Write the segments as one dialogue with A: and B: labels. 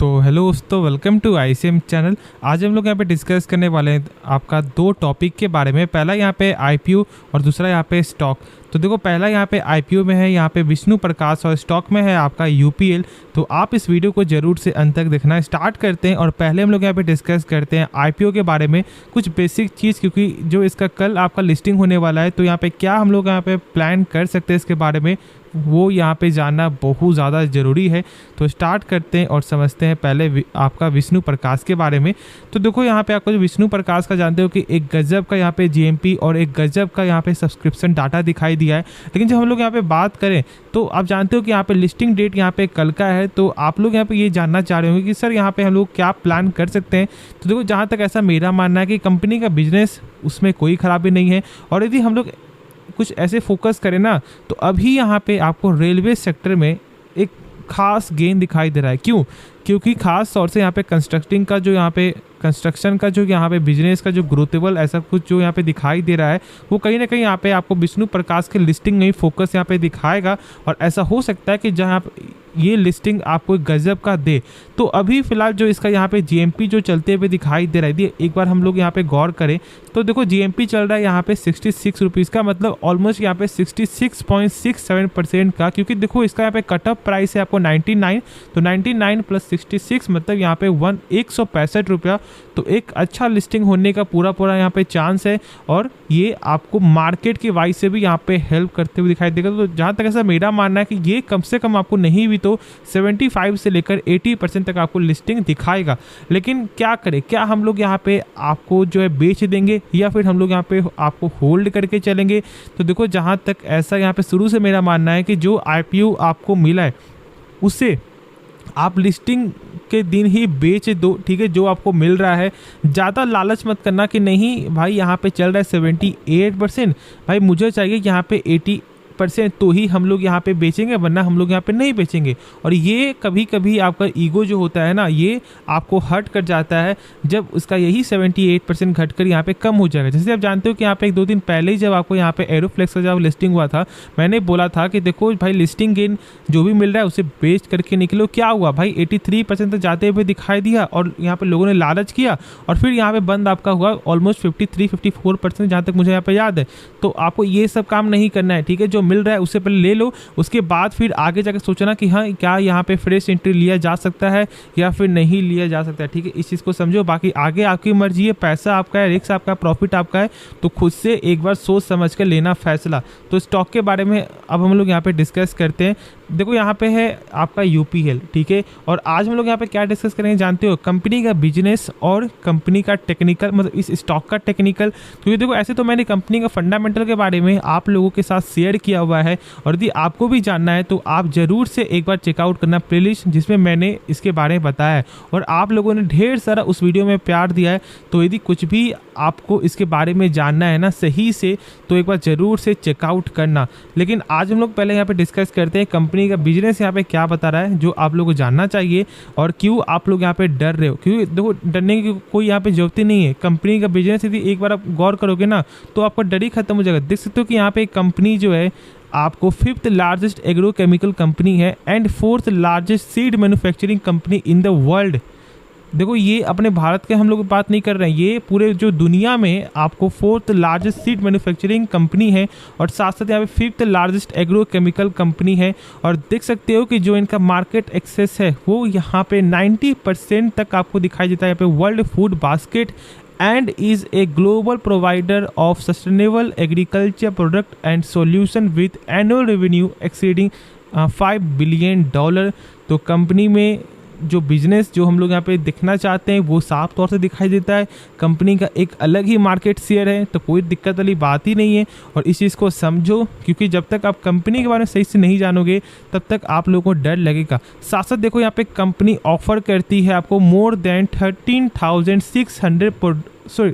A: तो हेलो दोस्तों, welcome to ICM channel. आज हम लोग यहाँ पे डिस्कस करने वाले हैं आपका दो टॉपिक के बारे में। पहला यहाँ पे आईपीओ और दूसरा यहाँ पे स्टॉक। तो देखो, पहला यहाँ पे आईपीओ में है यहाँ पे विष्णु प्रकाश और स्टॉक में है आपका यूपीएल। तो आप इस वीडियो को जरूर से अंत तक देखना। स्टार्ट करते हैं और पहले हम लोग यहाँ पे डिस्कस करते हैं आईपीओ के बारे में कुछ बेसिक चीज़, क्योंकि जो इसका कल आपका लिस्टिंग होने वाला है, तो यहाँ पे क्या हम लोग यहाँ पे प्लान कर सकते हैं इसके बारे में, वो यहाँ पे जानना बहुत ज़्यादा ज़रूरी है। तो स्टार्ट करते हैं और समझते हैं पहले आपका विष्णु प्रकाश के बारे में। तो देखो, यहाँ पे आपको जो विष्णु प्रकाश का जानते हो कि एक गजब का यहाँ पे जीएमपी और एक गजब का यहाँ पे सब्सक्रिप्शन डाटा दिखाई दिया है। लेकिन जब हम लोग यहाँ पे बात करें तो आप जानते हो कि यहाँ पे लिस्टिंग डेट यहाँ पे कल का है। तो आप लोग यहाँ पे ये जानना चाह रहे होंगे कि सर यहाँ पे हम लोग क्या प्लान कर सकते हैं। तो देखो, जहाँ तक ऐसा मेरा मानना है कि कंपनी का बिजनेस उसमें कोई खराबी नहीं है, और यदि हम लोग कुछ ऐसे फोकस करें ना, तो अभी यहाँ पे आपको रेलवे सेक्टर में एक खास गेन दिखाई दे रहा है। क्यों? क्योंकि खास तौर से यहाँ पे कंस्ट्रक्शन का जो यहाँ पे बिजनेस का जो ग्रोथेबल ऐसा कुछ जो यहाँ पे दिखाई दे रहा है, वो कहीं ना कहीं यहाँ पे आपको विष्णु प्रकाश के लिस्टिंग में ही फोकस यहाँ पे दिखाएगा। और ऐसा हो सकता है कि जहाँ ये लिस्टिंग आपको गजब का दे। तो अभी फिलहाल जो इसका यहाँ पे जीएमपी जो चलते हुए दिखाई दे रहा है, एक बार हम लोग यहाँ पे गौर करें तो देखो, जीएमपी चल रहा है यहाँ पे 66 रुपीज़ का, मतलब ऑलमोस्ट यहाँ पे 66.67% का। क्योंकि देखो, इसका यहाँ पे कटअप प्राइस है आपको 99, तो 99 प्लस 66 मतलब यहाँ पे 165 रुपया। तो एक अच्छा लिस्टिंग होने का पूरा यहाँ पे चांस है, और ये आपको मार्केट की वाइज से भी यहाँ पे हेल्प करते हुए दिखाई देगा। तो जहाँ तक ऐसा मेरा मानना है कि ये कम से कम आपको नहीं भी तो 75 से लेकर 80% तक आपको लिस्टिंग दिखाएगा। लेकिन क्या करें, क्या हम लोग यहाँ पे आपको जो है बेच देंगे, या फिर हम लोग यहाँ पे आपको होल्ड करके चलेंगे? तो देखो, जहाँ तक ऐसा यहाँ पे शुरू से मेरा मानना है कि जो आईपीओ आपको मिला है उसे आप लिस्टिंग के दिन ही बेच दो, ठीक है। जो आपको मिल रहा है, ज़्यादा लालच मत करना कि नहीं भाई यहाँ पे चल रहा है 78%, भाई मुझे चाहिए यहाँ पे 80% तो ही हम लोग यहाँ पे बेचेंगे, वरना हम लोग यहाँ पे नहीं बेचेंगे। और ये कभी कभी आपका ईगो जो होता है ना, ये आपको हर्ट कर जाता है जब उसका यही 78% घट कर यहाँ पे कम हो जाएगा। जैसे आप जानते हो कि यहाँ पे एक दो दिन पहले ही जब आपको यहाँ पे एरोफ्लेक्स का जब लिस्टिंग हुआ था, मैंने बोला था कि देखो भाई, लिस्टिंग गेन जो भी मिल रहा है उसे बेच करके निकलो। क्या हुआ भाई, 83% तक जाते हुए दिखाई दिया, और यहाँ पे लोगों ने लालच किया, और फिर यहाँ पे बंद आपका हुआ ऑलमोस्ट 53-54%, जहाँ तक मुझे यहाँ पे याद है। तो आपको ये सब काम नहीं करना है, ठीक है। जो मिल रहा है उससे पहले ले लो, उसके बाद फिर आगे जाकर सोचना कि हाँ, क्या यहाँ पे फ्रेश एंट्री लिया जा सकता है या फिर नहीं लिया जा सकता है, ठीक है। इस चीज़ को समझो। बाकी आगे आपकी मर्जी है, पैसा आपका है, रिस्क आपका, प्रॉफिट आपका है, तो खुद से एक बार सोच समझ कर लेना फैसला। तो स्टॉक के बारे में अब हम लोग यहाँ पे डिस्कस करते हैं। देखो, यहाँ पे है आपका यूपीएल, ठीक है। और आज हम लोग यहाँ पे क्या डिस्कस करेंगे जानते हो? कंपनी का बिजनेस और कंपनी का टेक्निकल, मतलब इस स्टॉक का टेक्निकल। क्योंकि देखो, ऐसे तो मैंने कंपनी का फंडामेंटल के बारे में आप लोगों के साथ शेयर किया हुआ है, और यदि आपको भी जानना है तो आप जरूर से एक बार चेकआउट करना प्लेलिस्ट, जिसमें मैंने इसके बारे में बताया है। और आप लोगों ने ढेर सारा उस वीडियो में प्यार दिया है। तो यदि कुछ भी आपको इसके बारे में जानना है ना सही से, तो एक बार जरूर से चेकआउट करना। लेकिन आज हम लोग पहले यहाँ पे डिस्कस करते हैं कंपनी का बिजनेस यहाँ पे क्या बता रहा है, जो आप लोगों को जानना चाहिए, और क्यों आप लोग यहाँ पे डर रहे हो। क्योंकि देखो, डरने की कोई यहाँ पे जरूरत ही नहीं है। कंपनी का बिजनेस यदि एक बार आप गौर करोगे ना, तो आपका डर ही खत्म हो जाएगा। देख सकते हो कि यहाँ पे एक कंपनी जो है आपको 5th largest agro chemical company है and 4th largest seed manufacturing company in the world. देखो, ये अपने भारत के हम लोग बात नहीं कर रहे हैं, ये पूरे जो दुनिया में आपको 4th largest seed manufacturing company है, और साथ साथ यहाँ पे 5th largest agro chemical company है। और देख सकते हो कि जो इनका मार्केट एक्सेस है वो यहाँ पे 90% तक आपको दिखाई देता है यहाँ पे world food basket, and is a global provider of sustainable agriculture product and solution with annual revenue exceeding $5 billion। तो कंपनी में जो बिजनेस जो हम लोग यहाँ पे दिखना चाहते हैं वो साफ तौर से दिखाई देता है। कंपनी का एक अलग ही मार्केट शेयर है, तो कोई दिक्कत वाली बात ही नहीं है। और इस चीज़ को समझो, क्योंकि जब तक आप कंपनी के बारे में सही से नहीं जानोगे तब तक आप लोगों को डर लगेगा। साथ साथ देखो, यहाँ पे कंपनी ऑफर करती है आपको मोर देन 13,600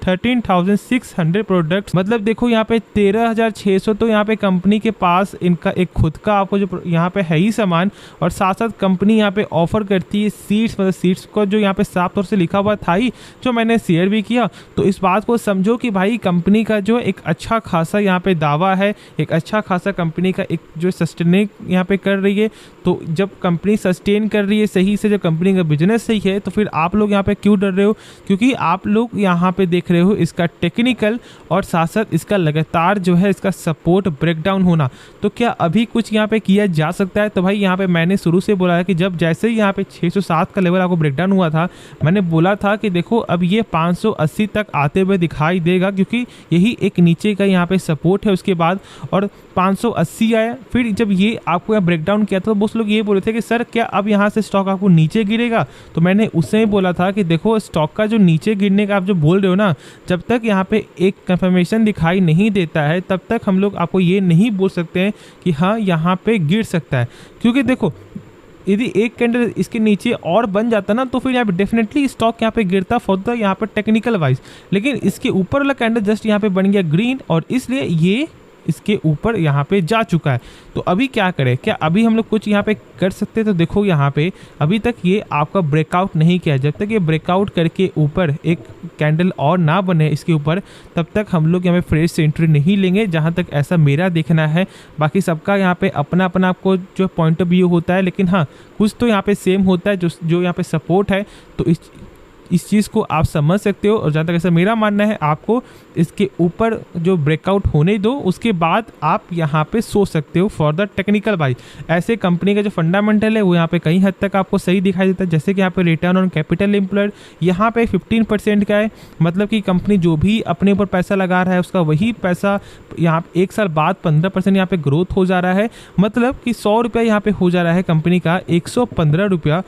A: 13,600 प्रोडक्ट्स। मतलब देखो यहाँ पे 13,600 तो यहाँ पे कंपनी के पास इनका एक खुद का आपको जो यहाँ पे है ही सामान, और साथ साथ कंपनी यहाँ पे ऑफर करती है सीट्स, मतलब सीट्स को जो यहाँ पे साफ तौर से लिखा हुआ था ही, जो मैंने शेयर भी किया। तो इस बात को समझो कि भाई कंपनी का जो एक अच्छा खासा यहाँ पे दावा है, एक अच्छा खासा कंपनी का एक जो सस्टेनिंग यहाँ पे कर रही है। तो जब कंपनी सस्टेन कर रही है सही से, जब कंपनी का बिजनेस सही है, तो फिर आप लोग यहाँ पे क्यों डर रहे हो? क्योंकि आप लोग यहाँ पे देख रहे हो इसका टेक्निकल और साथ साथ इसका लगातार जो है इसका सपोर्ट ब्रेकडाउन होना। तो क्या अभी कुछ यहाँ पे किया जा सकता है? तो भाई यहाँ पे मैंने शुरू से बोला है कि जब जैसे ही यहाँ पे 607 का लेवल आपको ब्रेकडाउन हुआ था, मैंने बोला था कि देखो अब ये 580 तक आते हुए दिखाई देगा, क्योंकि यही एक नीचे का यहाँ पे सपोर्ट है उसके बाद, और 580 आया। फिर जब ये आपको यहाँ ब्रेकडाउन किया था तो बहुत लोग ये बोल रहे थे कि सर क्या अब यहाँ से स्टॉक आपको नीचे गिरेगा? तो मैंने उससे ही बोला था कि देखो स्टॉक का जो नीचे गिरने का आप जो बोल रहे हो ना, जब तक यहाँ पे एक कंफर्मेशन दिखाई नहीं देता है तब तक हम लोग आपको ये नहीं बोल सकते हैं कि हाँ यहाँ पे गिर सकता है। क्योंकि देखो यदि एक कैंडल इसके नीचे और बन जाता ना तो फिर यहाँ पे डेफिनेटली स्टॉक यहाँ पे गिरता फॉर द यहाँ पे टेक्निकल वाइज, लेकिन इसके ऊपर वाला कैंडल जस्ट यहाँ पे बन गया ग्रीन, और इसलिए ये इसके ऊपर यहाँ पे जा चुका है। तो अभी क्या करें? क्या अभी हम लोग कुछ यहाँ पे कर सकते हैं? तो देखो यहाँ पे अभी तक ये आपका ब्रेकआउट नहीं किया, जब तक ये ब्रेकआउट करके ऊपर एक कैंडल और ना बने इसके ऊपर, तब तक हम लोग यहाँ पे फ्रेश से एंट्री नहीं लेंगे, जहाँ तक ऐसा मेरा देखना है। बाकी सबका यहाँ पे अपना अपना आपको जो पॉइंट ऑफ व्यू होता है, लेकिन हाँ कुछ तो यहाँ पे सेम होता है जो यहाँ पे सपोर्ट है। तो इस चीज़ को आप समझ सकते हो, और जहाँ तक ऐसा मेरा मानना है आपको इसके ऊपर जो ब्रेकआउट होने दो, उसके बाद आप यहाँ पे सोच सकते हो फॉर द टेक्निकल बाई। ऐसे कंपनी का जो फंडामेंटल है वो यहाँ पे कई हद तक आपको सही दिखाई देता है, जैसे कि यहाँ पे रिटर्न ऑन कैपिटल एम्प्लॉयड यहाँ पे 15% का है, मतलब कि कंपनी जो भी अपने ऊपर पैसा लगा रहा है उसका वही पैसा यहाँ एक साल बाद 15% यहाँ पे ग्रोथ हो जा रहा है। मतलब कि 100 रुपया यहाँ पे हो जा रहा है कंपनी का 115 रुपया।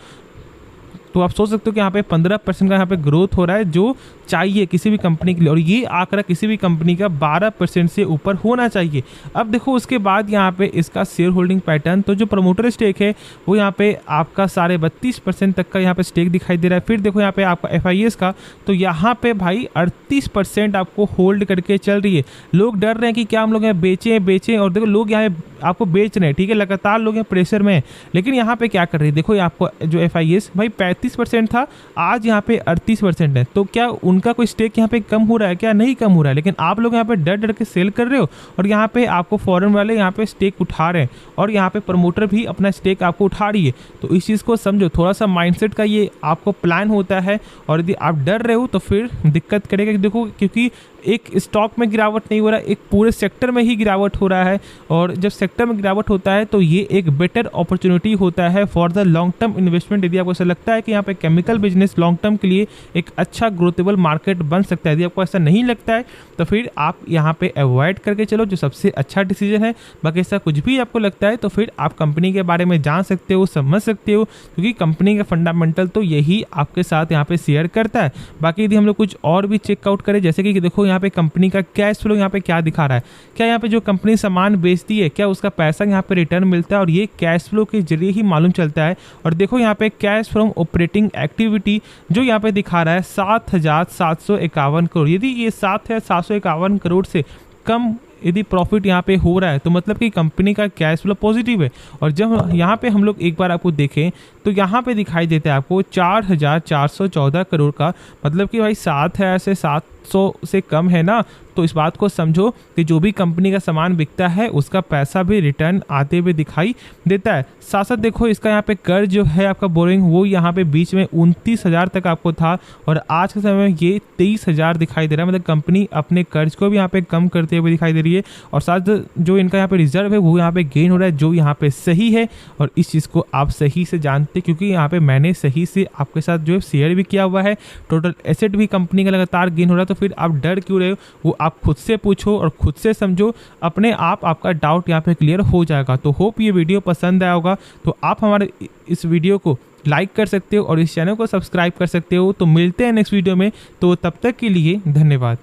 A: तो आप सोच सकते हो कि यहाँ पे 15% का यहाँ पे ग्रोथ हो रहा है, जो चाहिए किसी भी कंपनी के लिए, और ये आंकड़ा किसी भी कंपनी का 12% से ऊपर होना चाहिए। अब देखो उसके बाद यहाँ पे इसका शेयर होल्डिंग पैटर्न, तो जो प्रमोटर स्टेक है वो यहाँ पे आपका 32.5% तक का यहाँ पे स्टेक दिखाई दे रहा है। फिर देखो यहाँ पे आपका FIS का, तो यहाँ पे भाई 38% आपको होल्ड करके चल रही है। लोग डर रहे हैं कि क्या हम लोग यहाँ बेचें, और देखो लोग यहाँ आपको बेच रहे हैं, ठीक है, लगातार लोग यहाँ प्रेशर में हैं, लेकिन यहाँ पे क्या कर रहे हैं? देखो आपको जो FIS भाई 35% था, आज यहाँ पे 38% है। तो क्या उनका कोई स्टेक यहाँ पे कम हो रहा है? क्या नहीं कम हो रहा है, लेकिन आप लोग यहाँ पे डर डर के सेल कर रहे हो, और यहाँ पे आपको फॉरेन वाले यहाँ पे स्टेक उठा रहे हैं, और यहाँ पे प्रमोटर भी अपना स्टेक आपको उठा रही है। तो इस चीज़ को समझो, थोड़ा सा माइंडसेट का ये आपको प्लान होता है, और यदि आप डर रहे हो तो फिर दिक्कत करेगा। देखो क्योंकि एक स्टॉक में गिरावट नहीं हो रहा है, एक पूरे सेक्टर में ही गिरावट हो रहा है, और जब सेक्टर में गिरावट होता है तो ये एक बेटर अपॉर्चुनिटी होता है for the long term investment. यदि आपको ऐसा लगता है कि यहाँ पे केमिकल बिजनेस लॉन्ग टर्म के लिए एक अच्छा ग्रोथेबल मार्केट बन सकता है, यदि आपको ऐसा नहीं लगता है तो फिर आप यहाँ पे अवॉइड करके चलो, जो सबसे अच्छा डिसीजन है। बाकी ऐसा कुछ भी आपको लगता है तो फिर आप कंपनी के बारे में जान सकते हो, समझ सकते हो, क्योंकि कंपनी का फंडामेंटल तो यही आपके साथ यहाँ पे शेयर करता है। बाकी यदि हम लोग कुछ और भी चेकआउट करें, जैसे कि देखो यहाँ पे कंपनी का कैश फ्लो यहाँ पे क्या दिखा रहा है, क्या यहाँ पे जो कंपनी सामान बेचती है क्या उसका पैसा यहाँ पे रिटर्न मिलता है, और ये कैश फ्लो के जरिए ही मालूम चलता है। और देखो यहाँ पे कैश फ्रॉम ऑपरेटिंग एक्टिविटी जो यहाँ पे दिखा रहा है 7,751 करोड़। यदि ये 7,751 करोड़ से कम यदि प्रॉफिट यहाँ पे हो रहा है तो मतलब कि कंपनी का कैश फ्लो पॉजिटिव है। और जब यहाँ पे हम लोग एक बार आपको देखें तो यहाँ पे दिखाई देता है आपको 4,414 करोड़ का, मतलब कि भाई 7,700 से कम है ना। तो इस बात को समझो कि जो भी कंपनी का सामान बिकता है उसका पैसा भी रिटर्न आते हुए दिखाई देता है। साथ साथ देखो इसका यहाँ पे कर्ज जो है आपका बोरिंग, वो यहाँ पे बीच में 29,000 तक आपको था, और आज के समय में ये 23,000 दिखाई दे रहा है। मतलब कंपनी अपने कर्ज को भी यहाँ पे कम करते हुए दिखाई दे रही है, और साथ जो इनका यहाँ पे रिजर्व है वो यहाँ पे गेन हो रहा है, जो यहाँ पे सही है। और इस चीज़ को आप सही से जानते, क्योंकि यहाँ पे मैंने सही से आपके साथ जो है शेयर भी किया हुआ है। टोटल एसेट भी कंपनी का लगातार गेन हो रहा है, तो फिर आप डर क्यों रहे हो? वो आप खुद से पूछो और खुद से समझो, अपने आप आपका डाउट यहाँ पे क्लियर हो जाएगा। तो होप ये वीडियो पसंद आया होगा, तो आप हमारे इस वीडियो को लाइक कर सकते हो और इस चैनल को सब्सक्राइब कर सकते हो। तो मिलते हैं नेक्स्ट वीडियो में, तो तब तक के लिए धन्यवाद।